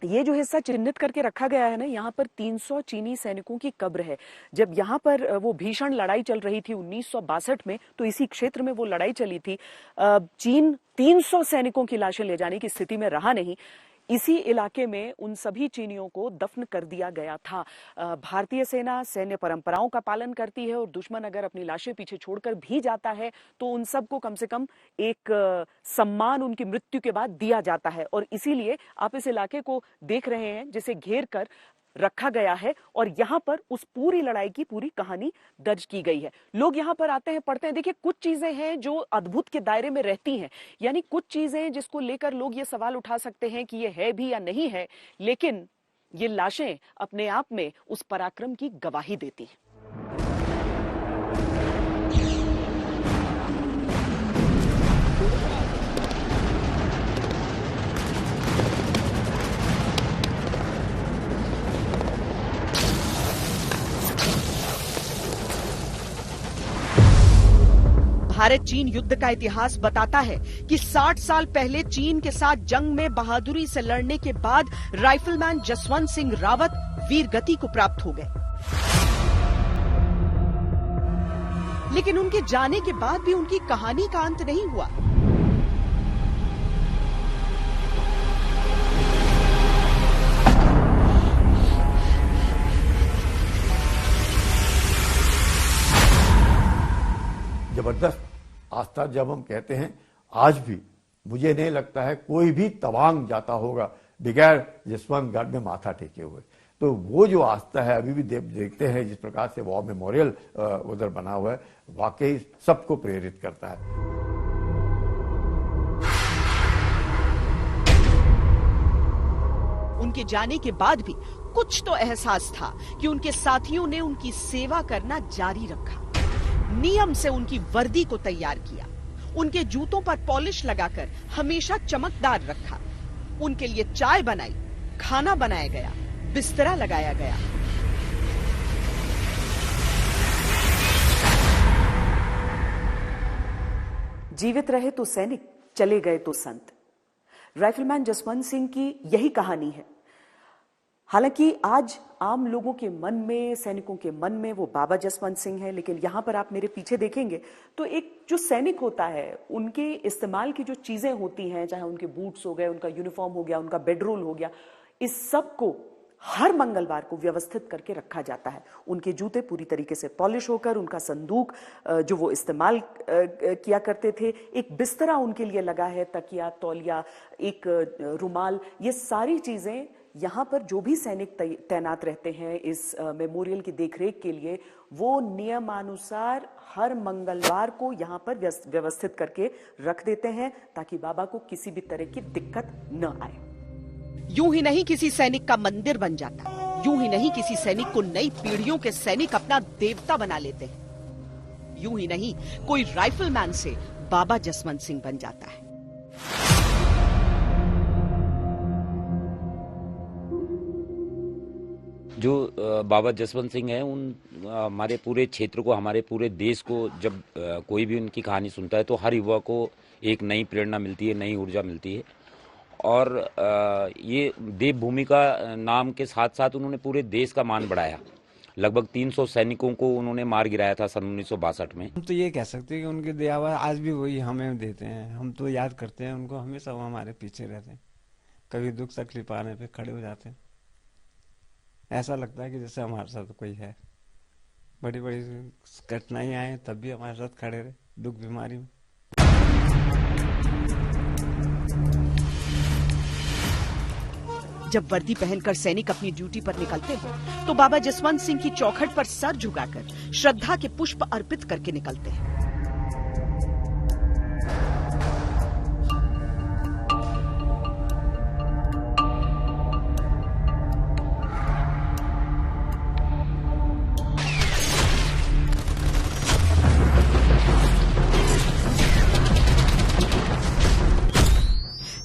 ये जो हिस्सा चिन्हित करके रखा गया है ना, यहाँ पर 300 चीनी सैनिकों की कब्र है। जब यहाँ पर वो भीषण लड़ाई चल रही थी 1962 में, तो इसी क्षेत्र में वो लड़ाई चली थी। चीन 300 सैनिकों की लाशें ले जाने की स्थिति में रहा नहीं। इसी इलाके में उन सभी चीनियों को दफन कर दिया गया था। भारतीय सेना सैन्य परंपराओं का पालन करती है और दुश्मन अगर अपनी लाशें पीछे छोड़कर भी जाता है तो उन सबको कम से कम एक सम्मान उनकी मृत्यु के बाद दिया जाता है। और इसीलिए आप इस इलाके को देख रहे हैं जिसे घेर कर रखा गया है और यहाँ पर उस पूरी लड़ाई की पूरी कहानी दर्ज की गई है। लोग यहाँ पर आते हैं, पढ़ते हैं। देखिए, कुछ चीजें हैं जो अद्भुत के दायरे में रहती हैं, यानी कुछ चीजें जिसको लेकर लोग ये सवाल उठा सकते हैं कि ये है भी या नहीं है, लेकिन ये लाशें अपने आप में उस पराक्रम की गवाही देती हैं। भारत चीन युद्ध का इतिहास बताता है कि 60 साल पहले चीन के साथ जंग में बहादुरी से लड़ने के बाद राइफलमैन जसवंत सिंह रावत वीर गति को प्राप्त हो गए। लेकिन उनके जाने के बाद भी उनकी कहानी का अंत नहीं हुआ। जबरदस्त आस्था जब हम कहते हैं, आज भी मुझे नहीं लगता है कोई भी तवांग जाता होगा बगैर जसवंतगढ़ में माथा टेके हुए। तो वो जो आस्था है अभी भी देखते हैं जिस प्रकार से वॉर मेमोरियल उधर बना हुआ है, वाकई सबको प्रेरित करता है। उनके जाने के बाद भी कुछ तो एहसास था कि उनके साथियों ने उनकी सेवा करना जारी रखा, नियम से उनकी वर्दी को तैयार किया, उनके जूतों पर पॉलिश लगाकर हमेशा चमकदार रखा, उनके लिए चाय बनाई, खाना बनाया गया, बिस्तरा लगाया गया। जीवित रहे तो सैनिक, चले गए तो संत। राइफलमैन जसवंत सिंह की यही कहानी है। हालांकि आज आम लोगों के मन में, सैनिकों के मन में वो बाबा जसवंत सिंह है, लेकिन यहां पर आप मेरे पीछे देखेंगे तो एक जो सैनिक होता है, उनके इस्तेमाल की जो चीजें होती हैं, चाहे उनके बूट्स हो गए, उनका यूनिफॉर्म हो गया, उनका बेडरोल हो गया, इस सब को हर मंगलवार को व्यवस्थित करके रखा जाता है। उनके जूते पूरी तरीके से पॉलिश होकर, उनका संदूक जो वो इस्तेमाल किया करते थे, एक बिस्तरा उनके लिए लगा है, तकिया, तौलिया, एक रुमाल, ये सारी चीजें यहाँ पर जो भी सैनिक तैनात रहते हैं इस मेमोरियल की देखरेख के लिए, वो नियमानुसार हर मंगलवार को यहाँ पर व्यवस्थित करके रख देते हैं ताकि बाबा को किसी भी तरह की दिक्कत न आए। यूं ही नहीं किसी सैनिक का मंदिर बन जाता, यूं ही नहीं किसी सैनिक को नई पीढ़ियों के सैनिक अपना देवता बना लेते हैं, यूं ही नहीं कोई राइफलमैन से बाबा जसवंत सिंह बन जाता है। जो बाबा जसवंत सिंह हैं, उन हमारे पूरे क्षेत्र को, हमारे पूरे देश को जब कोई भी उनकी कहानी सुनता है तो हर युवा को एक नई प्रेरणा मिलती है, नई ऊर्जा मिलती है। और ये देवभूमि का नाम के साथ साथ उन्होंने पूरे देश का मान बढ़ाया। लगभग 300 सैनिकों को उन्होंने मार गिराया था सन 1962 में। हम तो ये कह सकते हैं कि उनकी दया आज भी वही हमें देते हैं। हम तो याद करते हैं उनको, हमेशा वो हमारे पीछे रहते हैं। कभी दुख तकलीफ आने पे खड़े हो जाते हैं। ऐसा लगता है कि जैसे हमारे साथ कोई है। बड़ी बड़ी घटनाएं आए तब भी हमारे साथ खड़े रहे, दुख बीमारी में। जब वर्दी पहनकर सैनिक अपनी ड्यूटी पर निकलते हो तो बाबा जसवंत सिंह की चौखट पर सर झुकाकर श्रद्धा के पुष्प अर्पित करके निकलते हैं।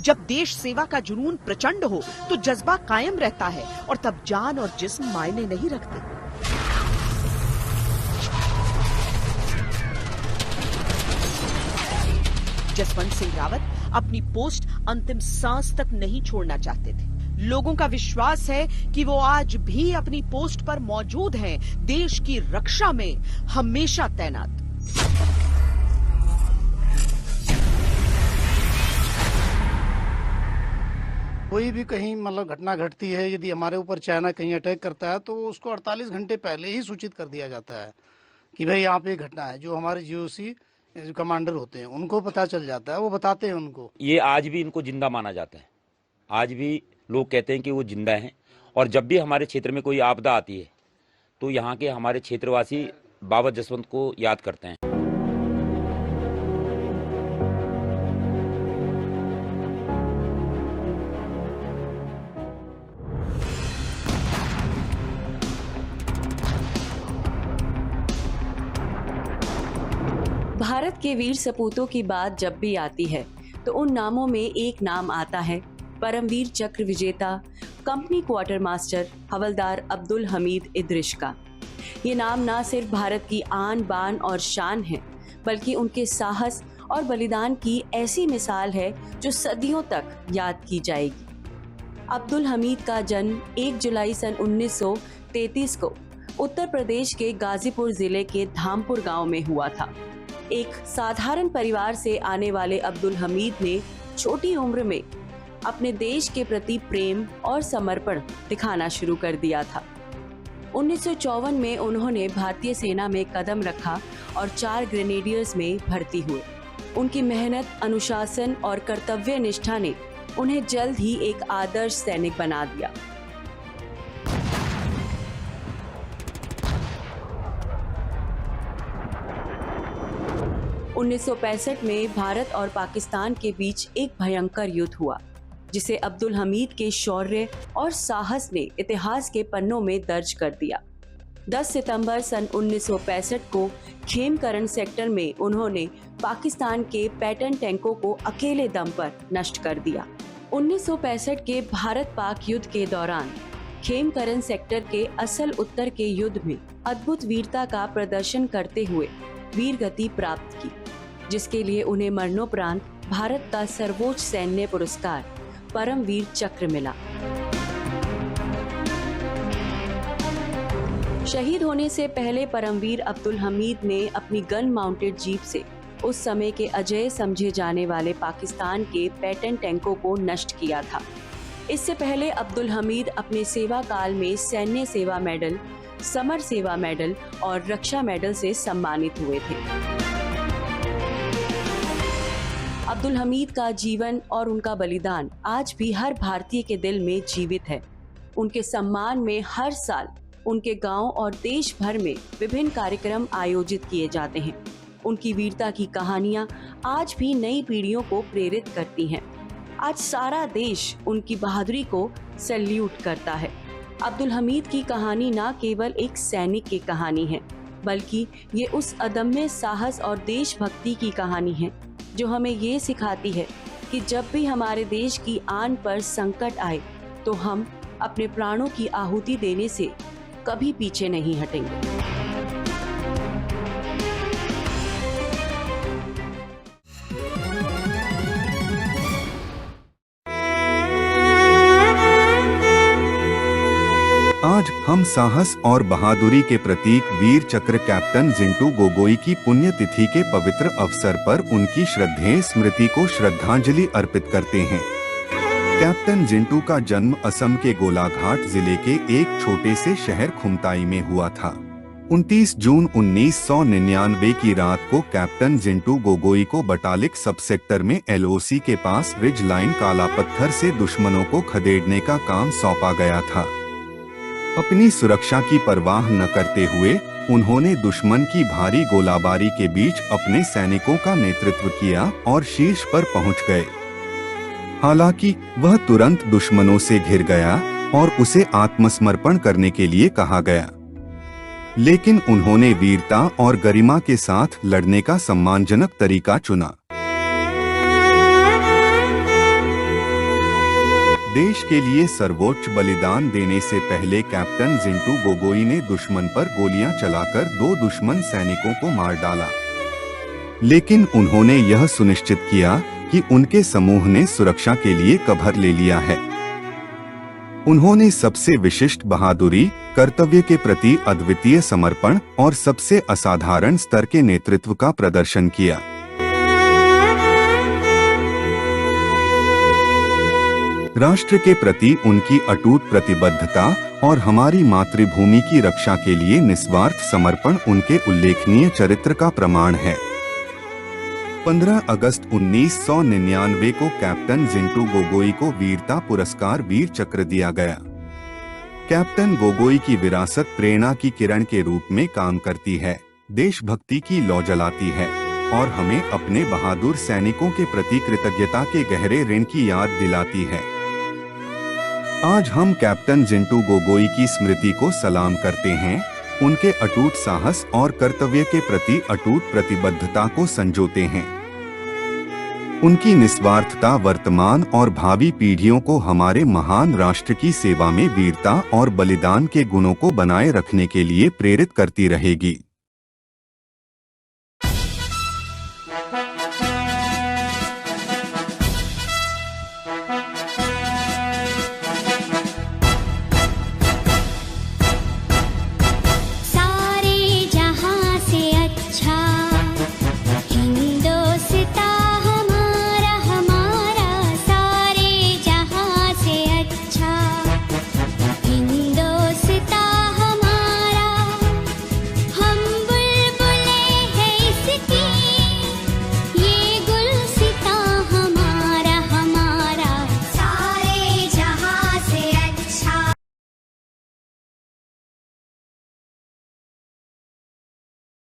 जब देश सेवा का जुनून प्रचंड हो तो जज्बा कायम रहता है और तब जान और जिस्म मायने नहीं रखते। जसवंत सिंह रावत अपनी पोस्ट अंतिम सांस तक नहीं छोड़ना चाहते थे। लोगों का विश्वास है कि वो आज भी अपनी पोस्ट पर मौजूद हैं, देश की रक्षा में हमेशा तैनात। कोई भी कहीं मतलब घटना घटती है, यदि हमारे ऊपर चाइना कहीं अटैक करता है तो उसको 48 घंटे पहले ही सूचित कर दिया जाता है कि भाई यहाँ पे घटना है। जो हमारे जीओसी कमांडर होते हैं उनको पता चल जाता है, वो बताते हैं उनको। ये आज भी इनको जिंदा माना जाता है, आज भी लोग कहते हैं कि वो जिंदा हैं। और जब भी हमारे क्षेत्र में कोई आपदा आती है तो यहाँ के हमारे क्षेत्रवासी बाबा जसवंत को याद करते हैं। भारत के वीर सपूतों की बात जब भी आती है तो उन नामों में एक नाम आता है परमवीर चक्र विजेता कंपनी क्वार्टर मास्टर हवलदार अब्दुल हमीद इद्रिश का। ये नाम ना सिर्फ भारत की आन बान और शान है, बल्कि उनके साहस और बलिदान की ऐसी मिसाल है जो सदियों तक याद की जाएगी। अब्दुल हमीद का जन्म 1 जुलाई सन 1933 को उत्तर प्रदेश के गाजीपुर जिले के धामपुर गांव में हुआ था। एक साधारण परिवार से आने वाले अब्दुल हमीद ने छोटी उम्र में अपने देश के प्रति प्रेम और समर्पण दिखाना शुरू कर दिया था। 1954 में उन्होंने भारतीय सेना में कदम रखा और 4 ग्रेनेडियर्स में भर्ती हुए। उनकी मेहनत, अनुशासन और कर्तव्य निष्ठा ने उन्हें जल्द ही एक आदर्श सैनिक बना दिया। उन्नीस 1965 में भारत और पाकिस्तान के बीच एक भयंकर युद्ध हुआ, जिसे अब्दुल हमीद के शौर्य और साहस ने इतिहास के पन्नों में दर्ज कर दिया। 10 सितंबर सन 1965 को खेमकरन सेक्टर में उन्होंने पाकिस्तान के पैटर्न टैंकों को अकेले दम पर नष्ट कर दिया। 1965 के भारत पाक युद्ध के दौरान खेमकरन सेक्टर के असल उत्तर के युद्ध में अद्भुत वीरता का प्रदर्शन करते हुए वीर गति प्राप्त की, जिसके लिए उन्हें मरणोपरांत भारत का सर्वोच्च सैन्य पुरस्कार परमवीर चक्र मिला। शहीद होने से पहले परमवीर अब्दुल हमीद ने अपनी गन माउंटेड जीप से उस समय के अजय समझे जाने वाले पाकिस्तान के पैटर्न टैंकों को नष्ट किया था। इससे पहले अब्दुल हमीद अपने सेवा काल में सैन्य सेवा मेडल, समर सेवा मेडल और रक्षा मेडल से सम्मानित हुए थे। अब्दुल हमीद का जीवन और उनका बलिदान आज भी हर भारतीय के दिल में जीवित है। उनके सम्मान में हर साल उनके गांव और देश भर में विभिन्न कार्यक्रम आयोजित किए जाते हैं। उनकी वीरता की कहानियां आज भी नई पीढ़ियों को प्रेरित करती हैं। आज सारा देश उनकी बहादुरी को सैल्यूट करता है। अब्दुल हमीद की कहानी न केवल एक सैनिक की कहानी है, बल्कि ये उस अदम्य साहस और देशभक्ति की कहानी है जो हमें ये सिखाती है कि जब भी हमारे देश की आन पर संकट आए तो हम अपने प्राणों की आहुति देने से कभी पीछे नहीं हटेंगे। आज हम साहस और बहादुरी के प्रतीक वीर चक्र कैप्टन जिंटू गोगोई की पुण्यतिथि के पवित्र अवसर पर उनकी श्रद्धेय स्मृति को श्रद्धांजलि अर्पित करते हैं। कैप्टन जिंटू का जन्म असम के गोलाघाट जिले के एक छोटे से शहर खुमताई में हुआ था। 29 जून 1999 की रात को कैप्टन जिंटू गोगोई को बटालिक सब सेक्टर में LOC के पास रिज लाइन काला पत्थर से दुश्मनों को खदेड़ने का काम सौंपा गया था। अपनी सुरक्षा की परवाह न करते हुए उन्होंने दुश्मन की भारी गोलाबारी के बीच अपने सैनिकों का नेतृत्व किया और शीर्ष पर पहुंच गए। हालांकि वह तुरंत दुश्मनों से घिर गया और उसे आत्मसमर्पण करने के लिए कहा गया, लेकिन उन्होंने वीरता और गरिमा के साथ लड़ने का सम्मानजनक तरीका चुना। देश के लिए सर्वोच्च बलिदान देने से पहले कैप्टन जिंटू गोगोई ने दुश्मन पर गोलियां चलाकर 2 दुश्मन सैनिकों को मार डाला, लेकिन उन्होंने यह सुनिश्चित किया कि उनके समूह ने सुरक्षा के लिए कवर ले लिया है। उन्होंने सबसे विशिष्ट बहादुरी, कर्तव्य के प्रति अद्वितीय समर्पण और सबसे असाधारण स्तर के नेतृत्व का प्रदर्शन किया। राष्ट्र के प्रति उनकी अटूट प्रतिबद्धता और हमारी मातृभूमि की रक्षा के लिए निस्वार्थ समर्पण उनके उल्लेखनीय चरित्र का प्रमाण है। 15 अगस्त 1999 को कैप्टन जिंटू गोगोई को वीरता पुरस्कार वीर चक्र दिया गया। कैप्टन गोगोई की विरासत प्रेरणा की किरण के रूप में काम करती है, देशभक्ति की लौ जलाती है और हमें अपने बहादुर सैनिकों के प्रति कृतज्ञता के गहरे ऋण की याद दिलाती है। आज हम कैप्टन जिंटू गोगोई की स्मृति को सलाम करते हैं, उनके अटूट साहस और कर्तव्य के प्रति अटूट प्रतिबद्धता को संजोते हैं। उनकी निस्वार्थता वर्तमान और भावी पीढ़ियों को हमारे महान राष्ट्र की सेवा में वीरता और बलिदान के गुणों को बनाए रखने के लिए प्रेरित करती रहेगी।